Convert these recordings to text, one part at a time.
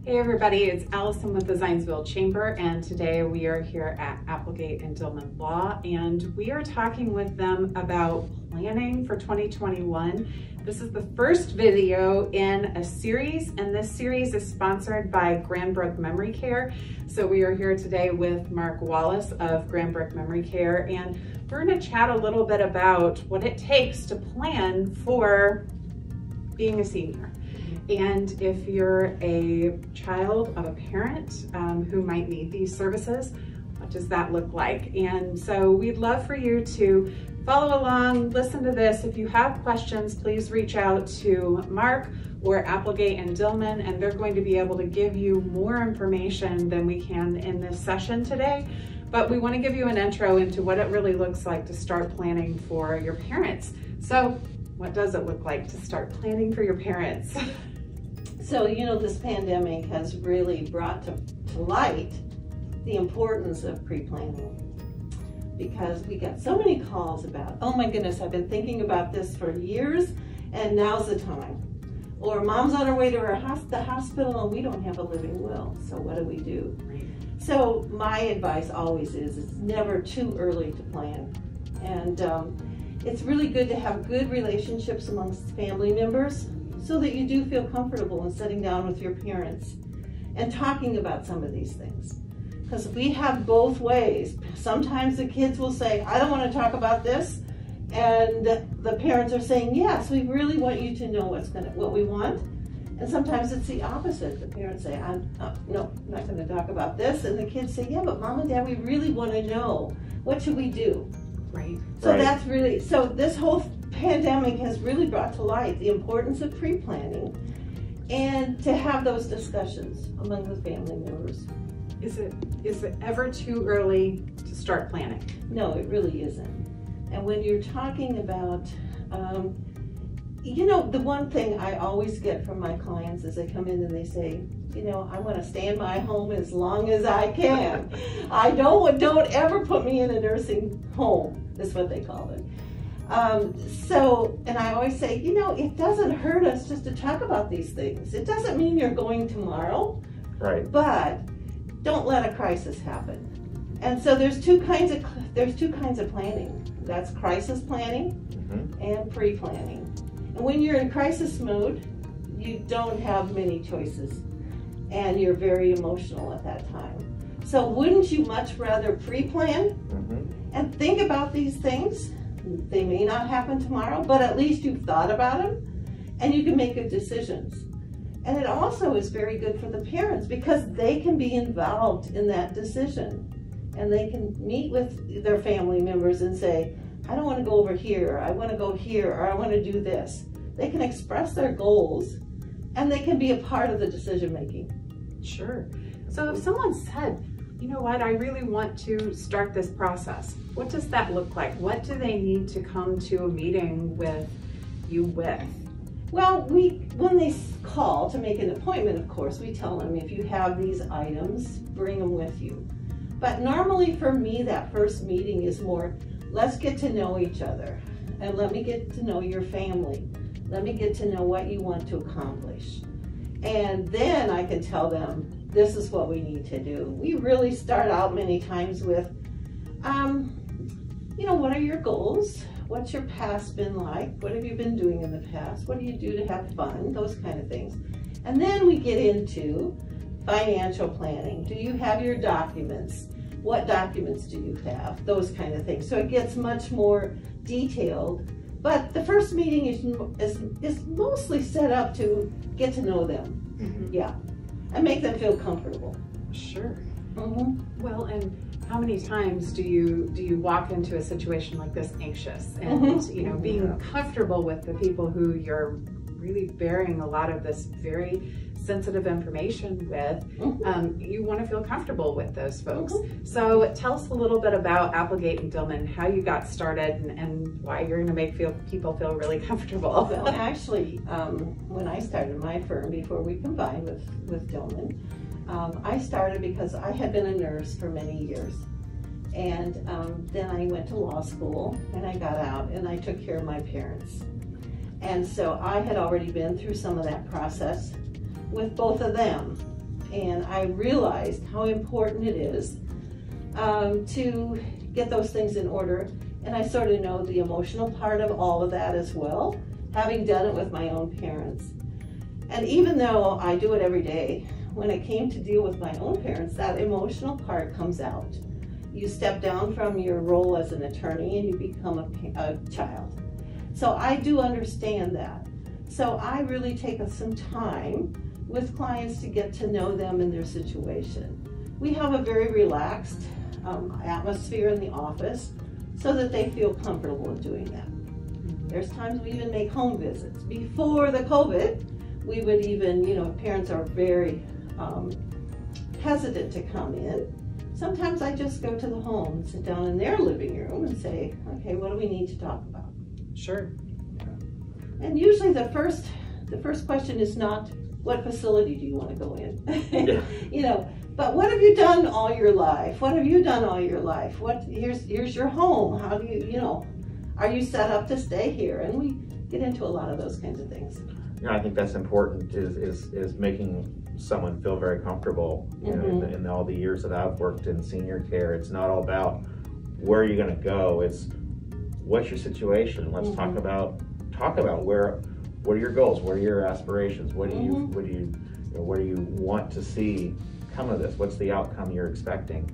Hey everybody, it's Allison with the Zionsville Chamber, and today we are here at Applegate and Dillman Law, and we are talking with them about planning for 2021. This is the first video in a series, and this series is sponsored by Grandbrook Memory Care. So we are here today with Mark Wallace of Grandbrook Memory Care, and we're going to chat a little bit about what it takes to plan for being a senior. And if you're a child of a parent who might need these services, what does that look like? And so we'd love for you to follow along, listen to this. If you have questions, please reach out to Mark or Applegate and Dillman, and they're going to be able to give you more information than we can in this session today. But we want to give you an intro into what it really looks like to start planning for your parents. So what does it look like to start planning for your parents? So, you know, this pandemic has really brought to light the importance of pre-planning, because we got so many calls about, oh my goodness, I've been thinking about this for years and now's the time. Or mom's on her way to the hospital and we don't have a living will, so what do we do? So my advice always is it's never too early to plan. And it's really good to have good relationships amongst family members, so that you do feel comfortable in sitting down with your parents and talking about some of these things. Because we have both ways. Sometimes the kids will say, I don't want to talk about this. And the parents are saying, yes, we really want you to know what we want. And sometimes it's the opposite. The parents say, no, I'm not going to talk about this. And the kids say, yeah, but mom and dad, we really want to know. What should we do? Right. So that's really, so this whole pandemic has really brought to light the importance of pre-planning and to have those discussions among the family members. Is it ever too early to start planning? No, it really isn't. And when you're talking about, you know, the one thing I always get from my clients is they come in and they say, you know, I want to stay in my home as long as I can. I don't ever put me in a nursing home, is what they call it. And I always say, you know, it doesn't hurt us just to talk about these things. It doesn't mean you're going tomorrow, right? But don't let a crisis happen. And so there's two kinds of planning. That's crisis planning and pre-planning. And when you're in crisis mode, you don't have many choices, and you're very emotional at that time. So wouldn't you much rather pre-plan and think about these things? They may not happen tomorrow, but at least you've thought about them and you can make good decisions. And it also is very good for the parents because they can be involved in that decision, and they can meet with their family members and say, I don't want to go over here, or I want to go here, or I want to do this. They can express their goals and they can be a part of the decision making. Sure. So if someone said, you know what, I really want to start this process, what does that look like? What do they need to come to a meeting with you with? Well, when they call to make an appointment, of course, we tell them if you have these items, bring them with you. But normally for me, that first meeting is more, let's get to know each other, and let me get to know your family. Let me get to know what you want to accomplish. And then I can tell them, this is what we need to do. We really start out many times with, you know, what are your goals? What's your past been like? What have you been doing in the past? What do you do to have fun? Those kind of things. And then we get into financial planning. Do you have your documents? What documents do you have? Those kind of things. So it gets much more detailed. But the first meeting is mostly set up to get to know them. Yeah. And make them feel comfortable. Sure. Well, and how many times do you walk into a situation like this anxious and you know, being comfortable with the people who you're really bearing a lot of this very sensitive information with, you want to feel comfortable with those folks. So tell us a little bit about Applegate and Dillman, how you got started and why you're going to make people feel really comfortable. Well, actually, when I started my firm, before we combined with Dillman, I started because I had been a nurse for many years. And then I went to law school and I got out and I took care of my parents. And so I had already been through some of that process with both of them. and I realized how important it is to get those things in order. And I sort of know the emotional part of all of that as well, having done it with my own parents. And even though I do it every day, when it came to deal with my own parents, that emotional part comes out. You step down from your role as an attorney and you become a child. So I do understand that. So I really take some time with clients to get to know them and their situation. We have a very relaxed atmosphere in the office so that they feel comfortable in doing that. There's times we even make home visits. Before the COVID, we would even, parents are very hesitant to come in. Sometimes I just go to the home and sit down in their living room and say, okay, what do we need to talk about? Sure. And usually the first question is not, what facility do you want to go in? Yeah. But what have you done all your life? What have you done all your life? Here's your home. How do you, are you set up to stay here? And we get into a lot of those kinds of things. I think that's important is making someone feel very comfortable. In all the years that I've worked in senior care, it's not all about where you're going to go. It's what's your situation. Let's talk about what are your goals? What are your aspirations? What do you want to see come of this? What's the outcome you're expecting?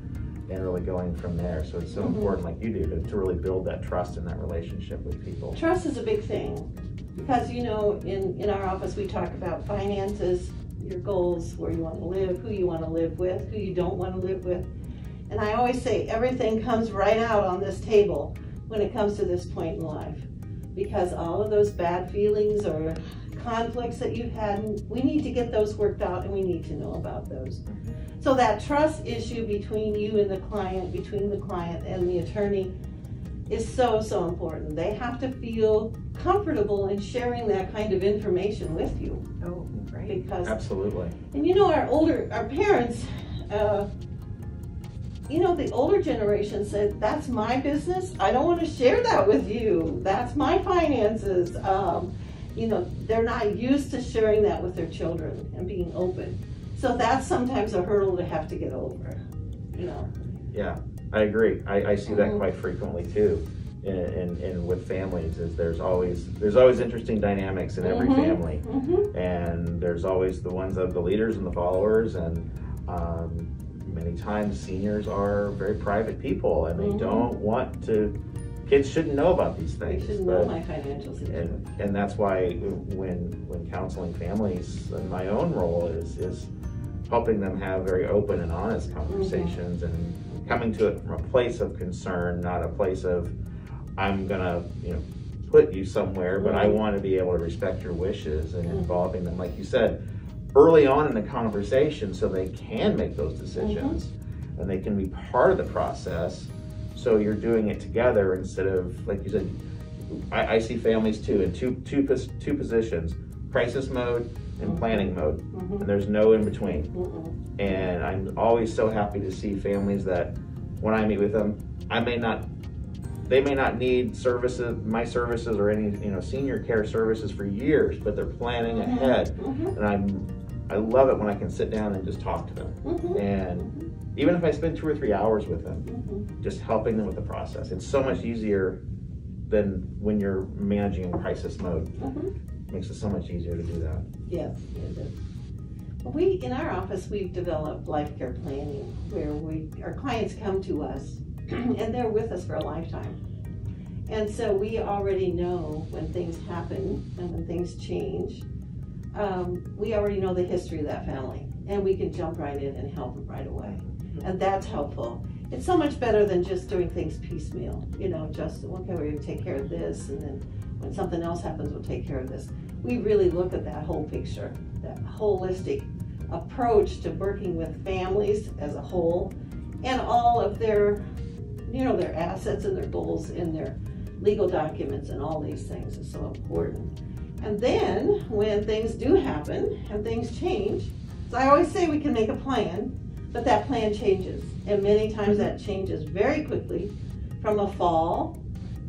And really going from there. So it's so important, like you do, to really build that trust in that relationship with people. Trust is a big thing because, in our office we talk about finances, your goals, where you want to live, who you want to live with, who you don't want to live with. And I always say everything comes right out on this table when it comes to this point in life, because all of those bad feelings or conflicts that you've had, we need to get those worked out and we need to know about those. So that trust issue between you and the client, between the client and the attorney is so, so important. They have to feel comfortable in sharing that kind of information with you. Oh, right. Because, absolutely. And our parents, the older generation said, that's my business. I don't want to share that with you. That's my finances. They're not used to sharing that with their children and being open. So that's sometimes a hurdle to have to get over, Yeah, I agree. I see that quite frequently too. And with families, is there's always interesting dynamics in every family, and there's always the ones of the leaders and the followers, and many times seniors are very private people, and they don't want to. Kids shouldn't know about these things. They shouldn't know my financial situation. And that's why when counseling families, and my own role is helping them have very open and honest conversations and coming to it from a place of concern, not a place of I'm gonna put you somewhere, but I want to be able to respect your wishes and involving them, like you said, early on in the conversation, so they can make those decisions and they can be part of the process. So you're doing it together instead of, like you said, I see families too in two positions: crisis mode and planning mode, and there's no in between. And I'm always so happy to see families that when I meet with them, they may not need my services or any senior care services for years, but they're planning ahead, and I love it when I can sit down and just talk to them, and even if I spend 2 or 3 hours with them, just helping them with the process. It's so much easier than when you're managing in crisis mode. Makes it so much easier to do that. Yes, it is. Well, in our office, we've developed life care planning where our clients come to us and they're with us for a lifetime. And so we already know when things happen and when things change, we already know the history of that family, and we can jump right in and help them right away. And that's helpful. It's so much better than just doing things piecemeal, just, okay, we're going to take care of this, and then when something else happens, we'll take care of this. We really look at that whole picture, that holistic approach to working with families as a whole, and all of their, their assets and their goals and their legal documents and all these things is so important. And then when things do happen and things change, so I always say we can make a plan, but that plan changes. And many times that changes very quickly from a fall,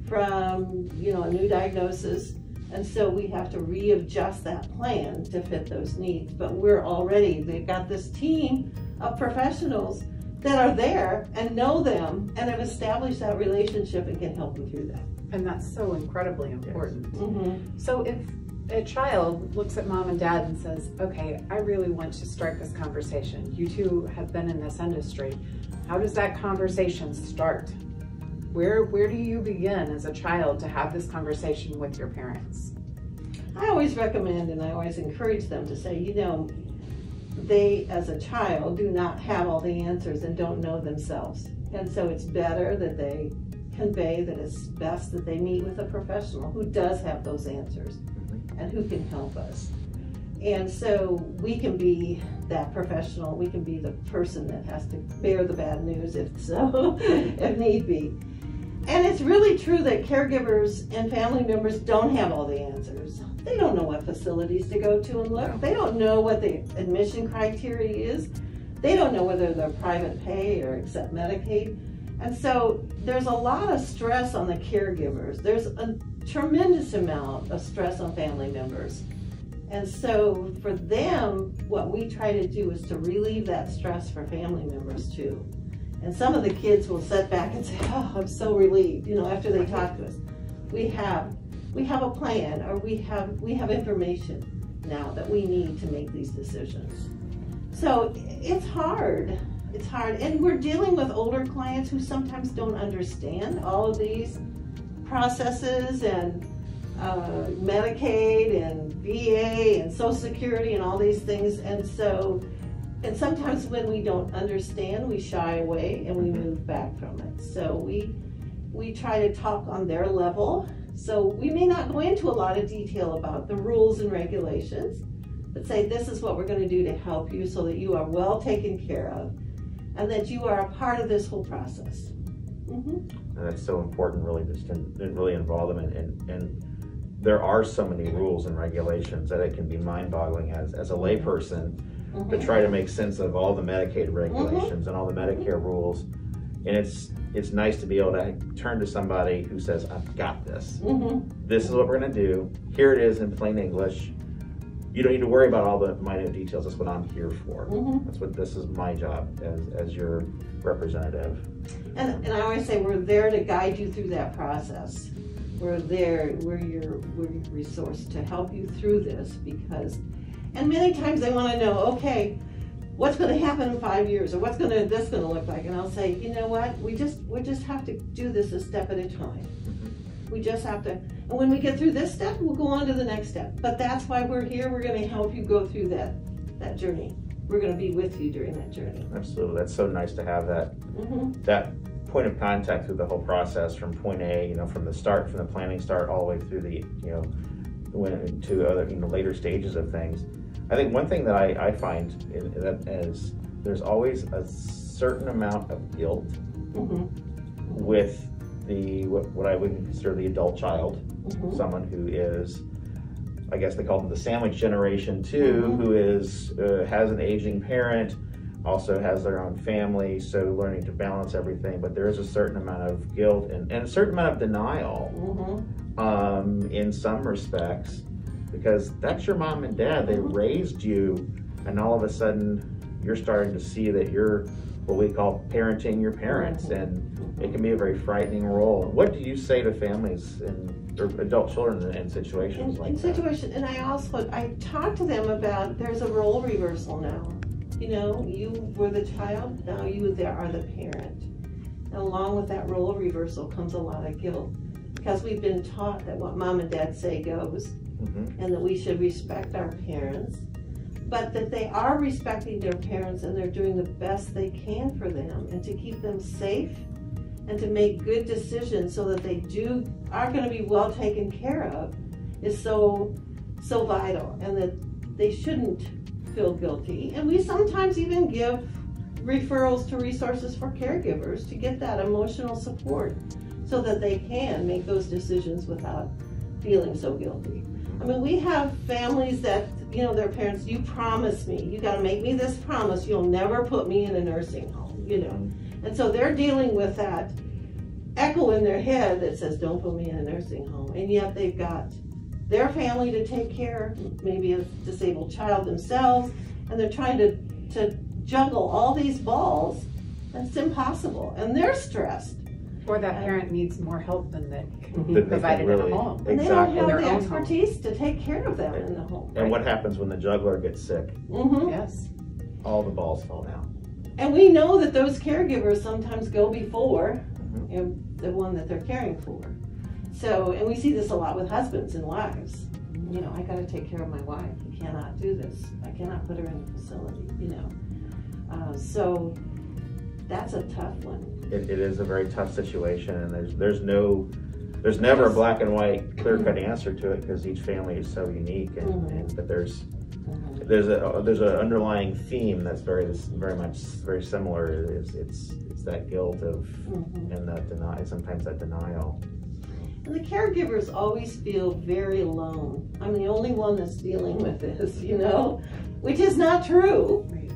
from, a new diagnosis, And so we have to readjust that plan to fit those needs. But they've got this team of professionals that are there and know them and have established that relationship and can help them through that. And that's so incredibly important. Yes. Mm-hmm. So if a child looks at mom and dad and says, okay, I really want to start this conversation. You two have been in this industry. How does that conversation start? Where do you begin as a child to have this conversation with your parents? I always recommend and I always encourage them to say, they as a child do not have all the answers and don't know themselves. And so it's better that they convey that it's best that they meet with a professional who does have those answers and who can help us. And so we can be that professional, we can be the person that has to bear the bad news if need be. And it's really true that caregivers and family members don't have all the answers. They don't know what facilities to go to and look. They don't know what the admission criteria is. They don't know whether they're private pay or accept Medicaid. And so there's a lot of stress on the caregivers. There's a tremendous amount of stress on family members. And so for them, what we try to do is to relieve that stress for family members too. And some of the kids will sit back and say, oh, I'm so relieved, after they talk to us. We have a plan, or we have information now that we need to make these decisions. So it's hard. It's hard. And we're dealing with older clients who sometimes don't understand all of these processes and Medicaid and VA and Social Security and all these things. And sometimes when we don't understand, we shy away and we move back from it. So we try to talk on their level. So we may not go into a lot of detail about the rules and regulations, but say this is what we're going to do to help you so that you are well taken care of and that you are a part of this whole process. And that's so important, really, just to really involve them. And there are so many rules and regulations that it can be mind-boggling as a layperson to try to make sense of all the Medicaid regulations and all the Medicare rules. And it's nice to be able to turn to somebody who says, I've got this. This is what we're going to do. Here it is in plain English. You don't need to worry about all the minute details. That's what I'm here for. This is my job as your representative. And I always say we're there to guide you through that process. We're your resource to help you through this and many times they want to know, okay, what's going to happen in 5 years, or what's this going to look like? And I'll say, you know what? We just have to do this a step at a time. We just have to, and when we get through this step, we'll go on to the next step. But that's why we're here. We're going to help you go through that journey. We're going to be with you during that journey. Absolutely. That's so nice to have that point of contact through the whole process from point A, from the planning start all the way through the, to other, later stages of things. I think one thing that I find is there's always a certain amount of guilt with what I would consider the adult child, someone who is, I guess they call them the sandwich generation too, who has an aging parent, also has their own family, so learning to balance everything. But there is a certain amount of guilt and a certain amount of denial in some respects, because that's your mom and dad. They raised you, and all of a sudden you're starting to see that you're what we call parenting your parents, and it can be a very frightening role. What do you say to families or adult children in situations like that? And I talk to them about there's a role reversal now. You were the child, now you are the parent. And along with that role reversal comes a lot of guilt, because we've been taught that what mom and dad say goes, and that we should respect our parents, but that they are respecting their parents and they're doing the best they can for them and to keep them safe and to make good decisions so that they are going to be well taken care of is so vital, and that they shouldn't feel guilty. And we sometimes even give referrals to resources for caregivers to get that emotional support so that they can make those decisions without feeling so guilty. I mean, we have families that, their parents, you promise me, you got to make me this promise, you'll never put me in a nursing home, And so they're dealing with that echo in their head that says, don't put me in a nursing home. And yet they've got their family to take care, maybe a disabled child themselves, and they're trying to juggle all these balls. It's impossible, and they're stressed. Or that parent needs more help than that can be That they provided really- in a home. And they don't Exactly. have Their the own expertise to take care of them in the home. And what happens when the juggler gets sick? Mm-hmm. Yes. All the balls fall down. And we know that those caregivers sometimes go before the one that they're caring for. So, and we see this a lot with husbands and wives. You know, I got to take care of my wife. I cannot do this. I cannot put her in a facility, you know. So that's a tough one. It is a very tough situation, and there's never a black and white clear-cut answer to it, because each family is so unique, but there's an underlying theme that's very similar. It's that guilt of and that sometimes that denial. And the caregivers always feel very alone. I'm the only one that's dealing with this, you know, which is not true. Right.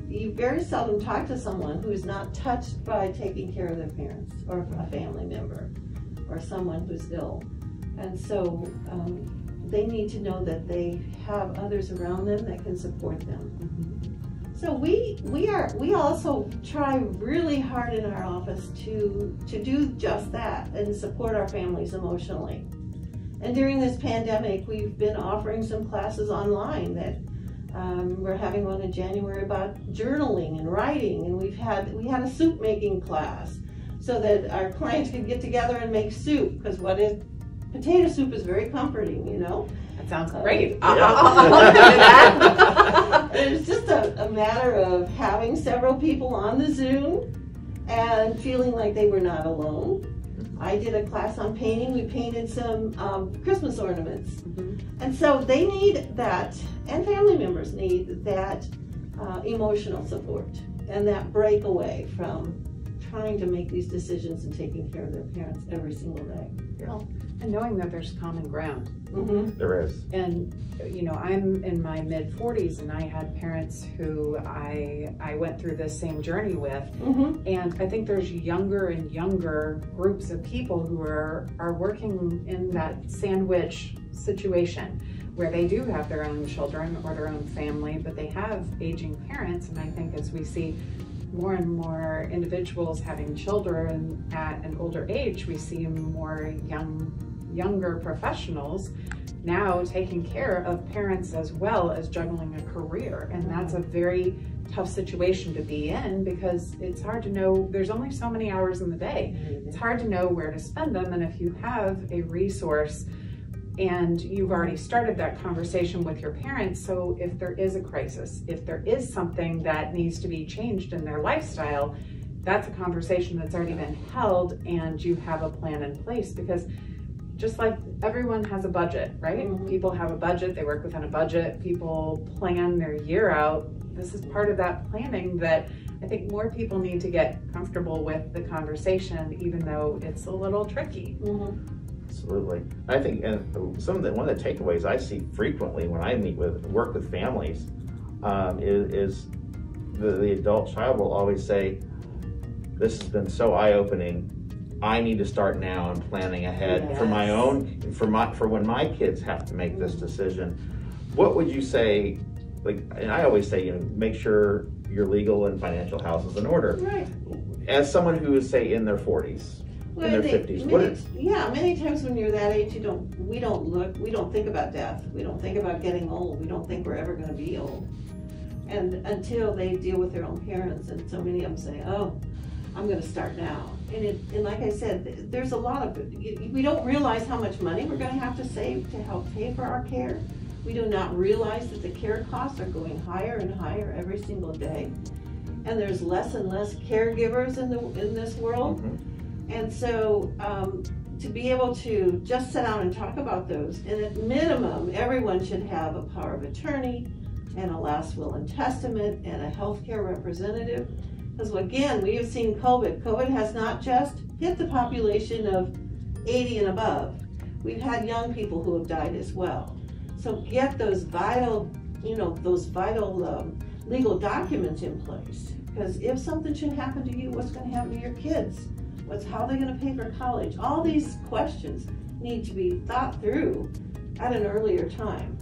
You very seldom talk to someone who is not touched by taking care of their parents or a family member or someone who's ill. And so they need to know that they have others around them that can support them. So we also try really hard in our office to do just that and support our families emotionally. And during this pandemic, we've been offering some classes online that we're having one in January about journaling and writing, and we had a soup making class so that our clients could get together and make soup, because potato soup is very comforting, you know. That sounds great. I'll do that. It's just a matter of having several people on the Zoom and feeling like they were not alone. I did a class on painting. We painted some Christmas ornaments. And so they need that, and family members need that emotional support and that breakaway from trying to make these decisions and taking care of their parents every single day. And knowing that there's common ground. There is. And, you know, I'm in my mid-40s, and I had parents who I went through this same journey with. And I think there's younger and younger groups of people who are working in that sandwich situation where they do have their own children or their own family, but they have aging parents. And I think as we see more and more individuals having children at an older age, we see more younger professionals now taking care of parents as well as juggling a career. And that's a very tough situation to be in, because it's hard to know, there's only so many hours in the day. It's hard to know where to spend them. And if you have a resource and you've already started that conversation with your parents, so if there is a crisis, if there is something that needs to be changed in their lifestyle, that's a conversation that's already been held, and you have a plan in place. Because just like everyone has a budget, right? People have a budget, they work within a budget, people plan their year out. This is part of that planning that I think more people need to get comfortable with the conversation, even though it's a little tricky. Absolutely. I think, and one of the takeaways I see frequently when I work with families is the adult child will always say, "This has been so eye-opening. I need to start now and planning ahead for my own, for when my kids have to make this decision." What would you say? And I always say, make sure your legal and financial house is in order. Right. As someone who is, say, in their 40s, in their 50s, many times when you're that age, we don't think about death. We don't think about getting old. We don't think we're ever going to be old. And until they deal with their own parents, and so many of them say, "Oh, I'm going to start now." And like I said, there's a lot of, we don't realize how much money we're going to have to save to help pay for our care. We do not realize that the care costs are going higher and higher every single day. And there's less and less caregivers in this world. And so to be able to just sit down and talk about those, and at minimum, everyone should have a power of attorney and a last will and testament and a healthcare representative. Because again, we have seen COVID. COVID has not just hit the population of 80 and above. We've had young people who have died as well. So get those vital, legal documents in place. Because if something should happen to you, what's going to happen to your kids? How are they going to pay for college? All these questions need to be thought through at an earlier time.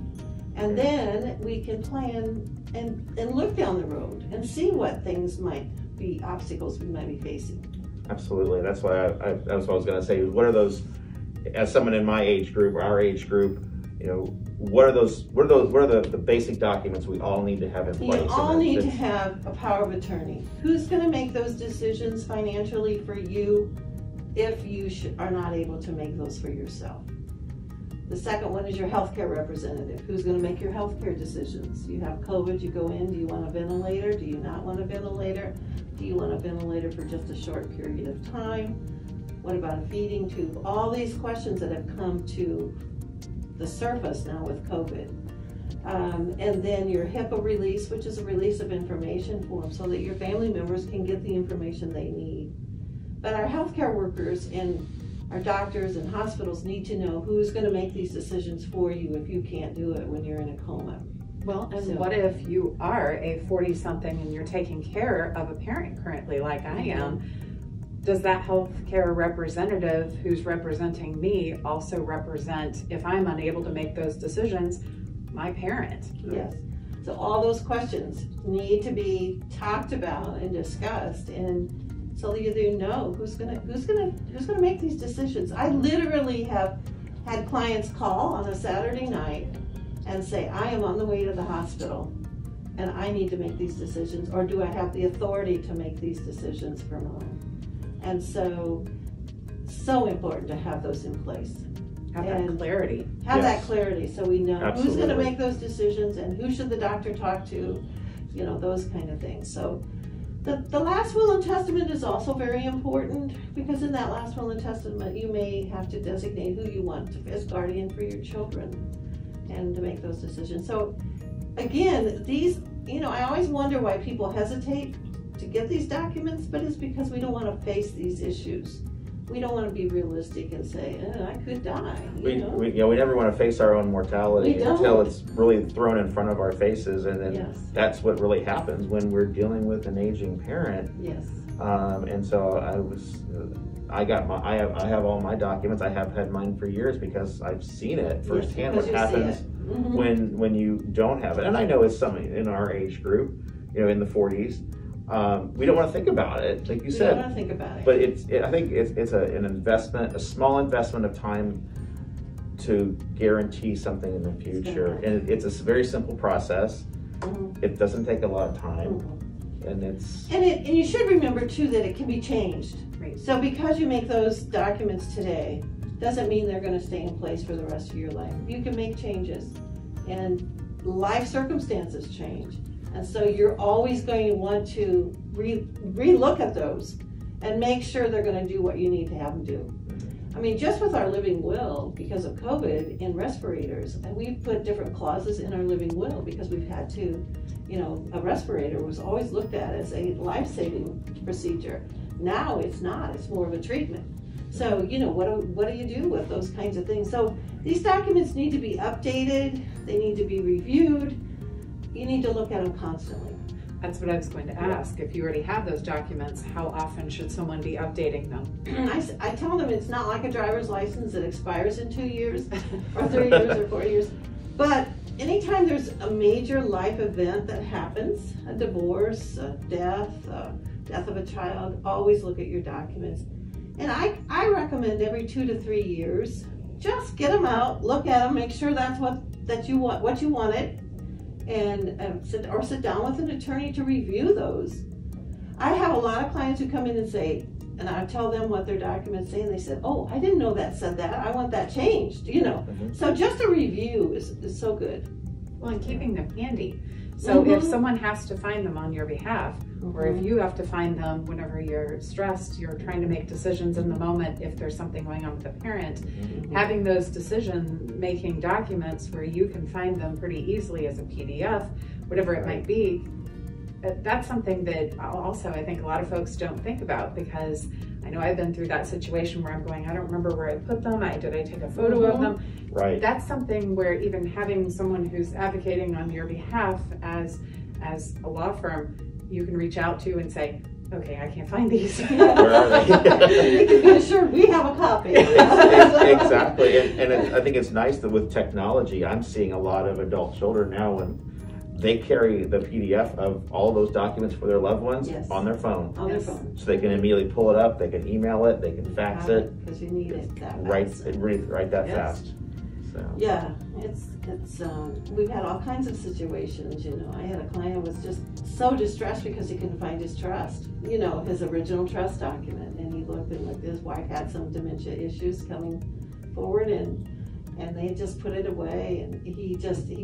And then we can plan and look down the road and see what things might be, obstacles we might be facing. Absolutely. That's why that's what I was going to say. What are those, as someone in my age group or our age group, you know, what are the basic documents we all need to have in place? You all need to have a power of attorney. Who's going to make those decisions financially for you if you are not able to make those for yourself? The second one is your healthcare representative. Who's going to make your healthcare decisions? You have COVID, you go in, do you want a ventilator? Do you not want a ventilator? Do you want a ventilator for just a short period of time? What about a feeding tube? All these questions that have come to the surface now with COVID. And then your HIPAA release, which is a release of information form so that your family members can get the information they need. But our healthcare workers and our doctors and hospitals need to know who's going to make these decisions for you if you can't do it when you're in a coma. Well, and what if you are a 40-something and you're taking care of a parent currently, like I am? Does that healthcare representative who's representing me also represent, if I'm unable to make those decisions, my parent? Yes. So all those questions need to be talked about and discussed, and so that you know who's gonna make these decisions. I literally have had clients call on a Saturday night and say, I am on the way to the hospital and I need to make these decisions, or do I have the authority to make these decisions for Mom? And so important to have those in place. Have that clarity. Have that clarity so we know who's going to make those decisions and who should the doctor talk to, you know, those kind of things. So the last will and testament is also very important, because in that last will and testament you may have to designate who you want as guardian for your children and to make those decisions. So again, these, you know, I always wonder why people hesitate to get these documents, but it's because we don't want to face these issues. We don't want to be realistic and say, I could die. We never want to face our own mortality until it's really thrown in front of our faces, and then that's what really happens when we're dealing with an aging parent. Yes. And so I have all my documents. I have had mine for years because I've seen it firsthand. What happens when you don't have it? And I know it's something in our age group, you know, in the 40s. We don't want to think about it, like you said. We don't want to think about it. But I think it's an investment, a small investment of time to guarantee something in the future. And it's a very simple process. It doesn't take a lot of time. And you should remember too that it can be changed. Right. So because you make those documents today, doesn't mean they're going to stay in place for the rest of your life. You can make changes, and life circumstances change. And so you're always going to want to re-look at those and make sure they're going to do what you need to have them do. I mean, just with our living will, because of COVID, in respirators, and we've put different clauses in our living will because we've had to, you know, a respirator was always looked at as a life-saving procedure. Now it's not, it's more of a treatment. So, you know, what do you do with those kinds of things? So these documents need to be updated, they need to be reviewed. You need to look at them constantly. That's what I was going to ask. If you already have those documents, how often should someone be updating them? I tell them it's not like a driver's license that expires in 2 years or 3 years or 4 years. But anytime there's a major life event that happens, a divorce, a death of a child, always look at your documents. And I recommend every 2 to 3 years, just get them out, look at them, make sure that's what you wanted. And sit down with an attorney to review those. I have a lot of clients who come in and say, and I tell them what their documents say, and they said, oh, I didn't know that said that. I want that changed, you know. So just a review is so good. Well, and keeping them handy. So if someone has to find them on your behalf, or if you have to find them whenever you're stressed, you're trying to make decisions in the moment, if there's something going on with a parent, having those decision-making documents where you can find them pretty easily as a PDF, whatever it might be, that's something that also I think a lot of folks don't think about, because I know I've been through that situation where I'm going, I don't remember where I put them, did I take a photo of them? Right. That's something where even having someone who's advocating on your behalf as a law firm, you can reach out to and say, okay, I can't find these. Where are they? You can be assured we have a copy. Exactly, and I think it's nice that with technology, I'm seeing a lot of adult children now when they carry the PDF of all those documents for their loved ones Yes. on their phone. On their phone. So they can immediately pull it up, they can email it, they can fax it. Because you need it that Right, fast. right that Yes. fast. So. Yeah, it's we've had all kinds of situations, you know. I had a client who was just so distressed because he couldn't find his trust, you know, his original trust document. And he looked and his wife had some dementia issues coming forward, and they just put it away, and he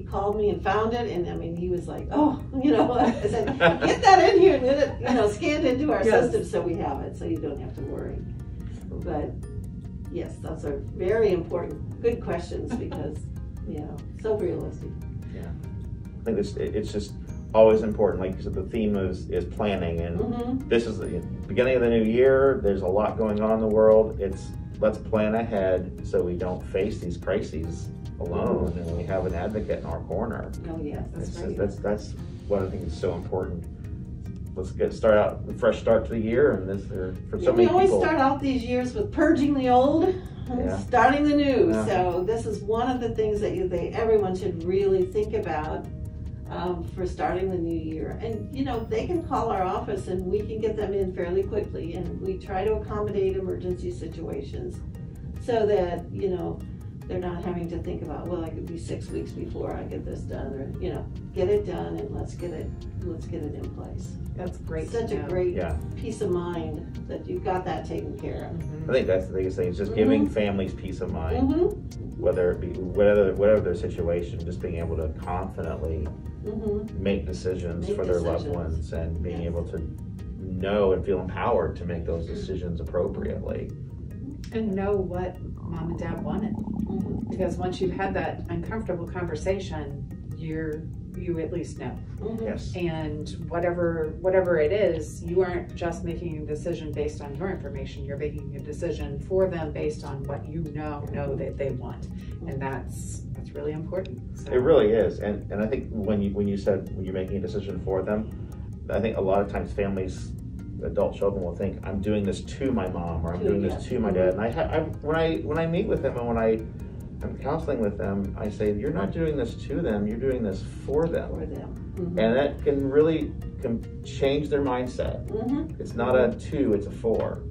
called me and found it, and I mean, he was like, oh, you know, I said, get that in here and get it, you know, scanned into our Yes. system so we have it, so you don't have to worry. But yes, those are very important, good questions because, you know, so realistic. Yeah, I think it's just always important. Like you said, the theme is planning, and this is the beginning of the new year. There's a lot going on in the world. Let's plan ahead so we don't face these crises alone, and we have an advocate in our corner. Oh yes, That's what I think is so important. Let's start out a fresh start to the year, and this for so many we always people. start out these years with purging the old and Yeah. starting the new. Yeah. So this is one of the things that everyone should really think about for starting the new year. And you know, they can call our office and we can get them in fairly quickly, and we try to accommodate emergency situations so that, you know, they're not having to think about, well, I could be 6 weeks before I get this done, or, you know, get it done and let's get it in place. That's great. Such to a know. great peace of mind that you've got that taken care of. I think that's the biggest thing, is just giving families peace of mind, Mm-hmm. whether it be whatever their situation, just being able to confidently Mm-hmm. make decisions for their loved ones, and being Yes. able to know and feel empowered to make those decisions appropriately. And know what mom and dad wanted. Mm-hmm. Because once you've had that uncomfortable conversation, you at least know. Mm-hmm. Yes. And whatever it is, you aren't just making a decision based on your information. You're making a decision for them based on what you know that they want, and that's really important. So. It really is, and I think when you said when you're making a decision for them, I think a lot of times families, adult children will think, I'm doing this to my mom, or I'm doing this to my dad. And when I meet with them, and when I'm counseling with them, I say, you're not doing this to them, you're doing this for them. Mm-hmm. And that can change their mindset. Mm-hmm. It's not a to, it's a for.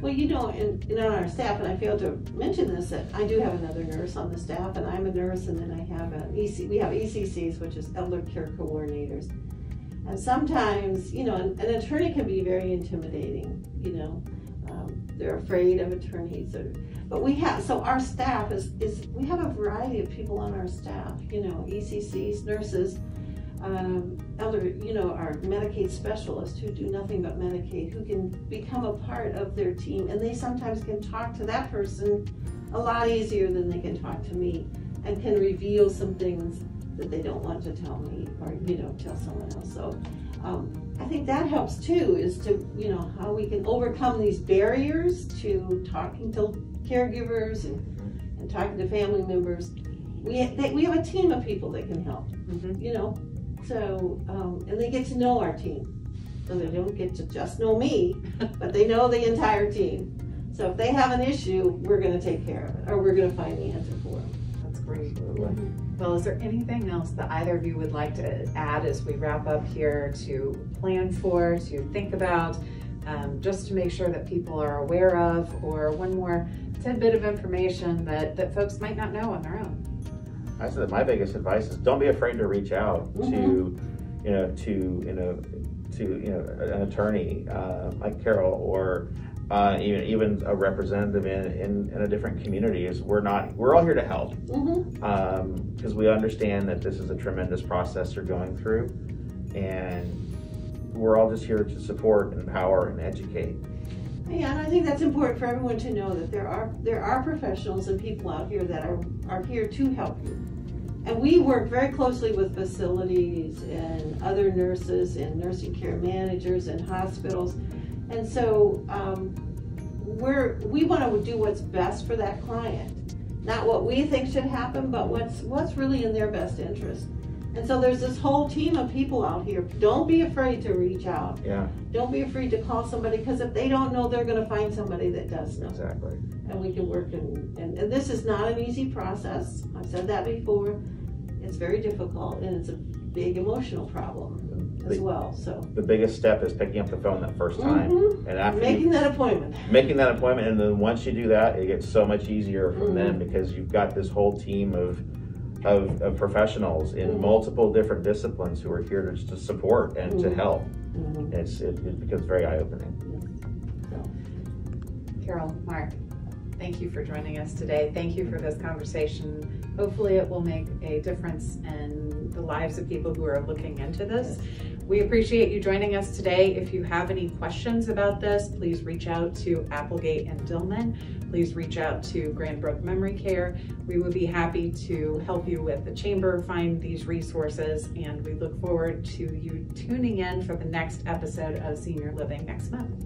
Well, you know, in our staff, and I failed to mention this, that I do have another nurse on the staff, and I'm a nurse, and then I have we have ECCs, which is Elder Care Coordinators. And sometimes, you know, an attorney can be very intimidating, you know. They're afraid of attorneys. But our staff we have a variety of people on our staff, you know, ECCs, nurses, elder, you know, our Medicaid specialists who do nothing but Medicaid, who can become a part of their team, and they sometimes can talk to that person a lot easier than they can talk to me, and can reveal some things that they don't want to tell me, or, you know, tell someone else. So I think that helps too, is to, you know, how we can overcome these barriers to talking to caregivers and talking to family members. We have a team of people that can help, you know. So, and they get to know our team. So they don't get to just know me, but they know the entire team. So if they have an issue, we're going to take care of it, or we're going to find the answer for them. That's great. Well, is there anything else that either of you would like to add as we wrap up here, to plan for, to think about, just to make sure that people are aware of, or one more tidbit of information that folks might not know on their own? I said my biggest advice is don't be afraid to reach out to an attorney like Carol, or even a representative in a different community. We're all here to help, because we understand that this is a tremendous process you're going through, and we're all just here to support, empower, and educate. Yeah, and I think that's important for everyone to know, that there are professionals and people out here that are here to help you. And we work very closely with facilities and other nurses and nursing care managers and hospitals. And so we want to do what's best for that client. Not what we think should happen, but what's really in their best interest. And so there's this whole team of people out here. Don't be afraid to reach out. Yeah. Don't be afraid to call somebody, because if they don't know, they're going to find somebody that does know. Exactly. And we can work, and this is not an easy process. I've said that before. It's very difficult, and it's a big emotional problem as well. So the biggest step is picking up the phone that first time, and after making that appointment. And then once you do that, it gets so much easier from then, because you've got this whole team of professionals in multiple different disciplines who are here to support and to help. It becomes very eye-opening. Carol, Mark, thank you for joining us today. Thank you for this conversation. Hopefully it will make a difference in the lives of people who are looking into this. We appreciate you joining us today. If you have any questions about this, please reach out to Applegate and Dillman. Please reach out to Grandbrook Memory Care. We would be happy to help you with the chamber find these resources, and we look forward to you tuning in for the next episode of Senior Living next month.